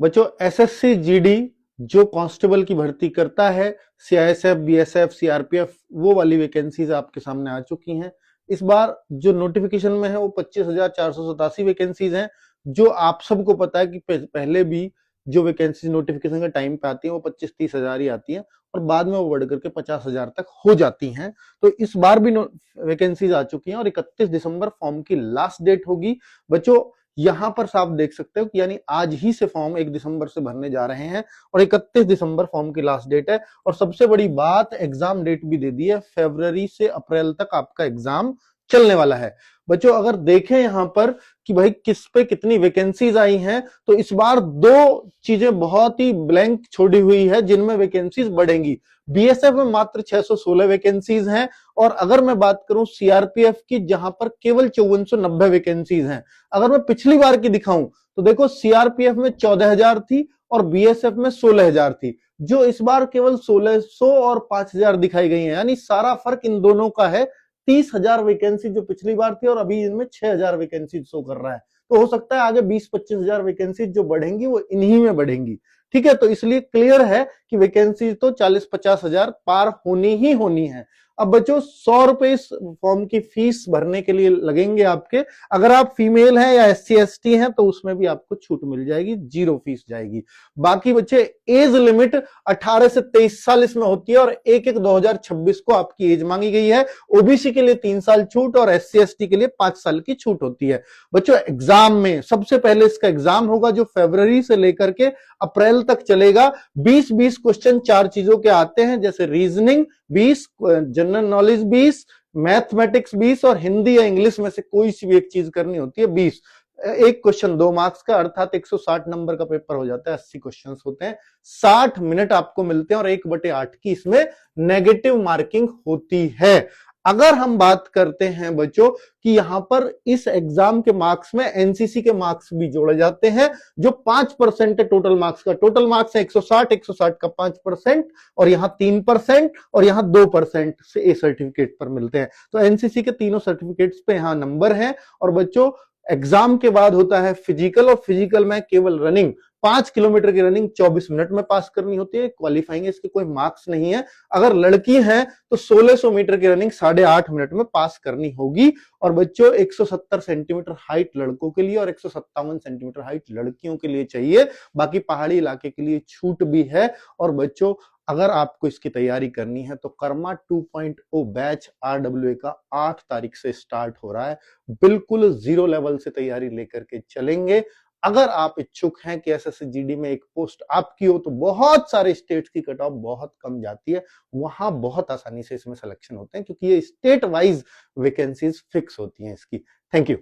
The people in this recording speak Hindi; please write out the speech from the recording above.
बच्चों एसएससी जीडी जो कांस्टेबल की भर्ती करता है, सीआईएसएफ, बीएसएफ, सीआरपीएफ, वो वाली वैकेंसीज आपके सामने आ चुकी हैं। इस बार जो नोटिफिकेशन में है वो 25,487 वैकेंसीज हैं। जो आप सबको पता है कि पहले भी जो वैकेंसीज नोटिफिकेशन के टाइम पे आती है वो 25-30 हजार ही आती है और बाद में वो बढ़ करके 50,000 तक हो जाती हैं। तो इस बार भी वैकेंसीज आ चुकी हैं और 31 दिसंबर फॉर्म की लास्ट डेट होगी। बच्चों यहां पर आप देख सकते हो कि यानी आज ही से फॉर्म 1 दिसंबर से भरने जा रहे हैं और 31 दिसंबर फॉर्म की लास्ट डेट है। और सबसे बड़ी बात, एग्जाम डेट भी दे दी है, फरवरी से अप्रैल तक आपका एग्जाम चलने वाला है। बच्चों अगर देखें यहां पर कि भाई किस पे कितनी वैकेंसीज आई हैं, तो इस बार दो चीजें बहुत ही ब्लैंक छोड़ी हुई है जिनमें वैकेंसीज बढ़ेंगी। बीएसएफ में मात्र 616 वैकेंसीज हैं और अगर मैं बात करूं सीआरपीएफ की, जहां पर केवल 5490 वैकेंसीज हैं। अगर मैं पिछली बार की दिखाऊं तो देखो सीआरपीएफ में 14,000 थी और बीएसएफ में 16,000 थी, जो इस बार केवल 1600 और 5,000 दिखाई गई है। यानी सारा फर्क इन दोनों का है। 30,000 वैकेंसी जो पिछली बार थी और अभी इनमें 6,000 वैकेंसी शो कर रहा है। तो हो सकता है आगे 20-25,000 वैकेंसी जो बढ़ेंगी वो इन्हीं में बढ़ेंगी। ठीक है, तो इसलिए क्लियर है कि वैकेंसी तो 40-50,000 पार होनी ही होनी है। अब बच्चों 100 रुपए इस फॉर्म की फीस भरने के लिए लगेंगे आपके। अगर आप फीमेल हैं या SC/ST हैं तो उसमें भी आपको छूट मिल जाएगी, 0 फीस जाएगी। बाकी बच्चे एज लिमिट 18 से 23 साल इसमें होती है और 1/1/2026 को आपकी एज मांगी गई है। ओबीसी के लिए 3 साल छूट और SC/ST के लिए 5 साल की छूट होती है। बच्चों एग्जाम में सबसे पहले इसका एग्जाम होगा जो फरवरी से लेकर के अप्रैल तक चलेगा। 20-20 क्वेश्चन 4 चीजों के आते हैं, जैसे रीजनिंग 20, जनरल नॉलेज 20, मैथमेटिक्स 20 और हिंदी या इंग्लिश में से कोई सी भी एक चीज करनी होती है 20। एक क्वेश्चन 2 मार्क्स का, अर्थात 160 नंबर का पेपर हो जाता है, 80 क्वेश्चंस होते हैं, 60 मिनट आपको मिलते हैं और 1/8 की इसमें नेगेटिव मार्किंग होती है। अगर हम बात करते हैं बच्चों कि यहां पर इस एग्जाम के मार्क्स में एनसीसी के मार्क्स भी जोड़े जाते हैं, जो 5% है टोटल मार्क्स का। टोटल मार्क्स है 160 का 5% और यहां 3% और यहां 2% से ए सर्टिफिकेट पर मिलते हैं। तो एनसीसी के तीनों सर्टिफिकेट्स पे यहां नंबर है। और बच्चों एग्जाम के बाद होता है फिजिकल और फिजिकल में केवल रनिंग, 5 किलोमीटर की रनिंग 24 मिनट में पास करनी होती है। क्वालिफाइंग है, इसके कोई मार्क्स नहीं है। अगर लड़की है तो 1600 मीटर की रनिंग 8.5 मिनट में पास करनी होगी। और बच्चों 170 सेंटीमीटर हाइट लड़कों के लिए और 157 सेंटीमीटर हाइट लड़कियों के लिए चाहिए। बाकी पहाड़ी इलाके के लिए छूट भी है। और बच्चों अगर आपको इसकी तैयारी करनी है तो कर्मा 2.0 बैच RWA का 8 तारीख से स्टार्ट हो रहा है। बिल्कुल 0 लेवल से तैयारी लेकर के चलेंगे। अगर आप इच्छुक हैं कि एसएससी जीडी में एक पोस्ट आपकी हो तो बहुत सारे स्टेट्स की कट ऑफ बहुत कम जाती है, वहां बहुत आसानी से इसमें सिलेक्शन होते हैं क्योंकि ये स्टेट वाइज वैकेंसीज फिक्स होती हैं इसकी। Thank you.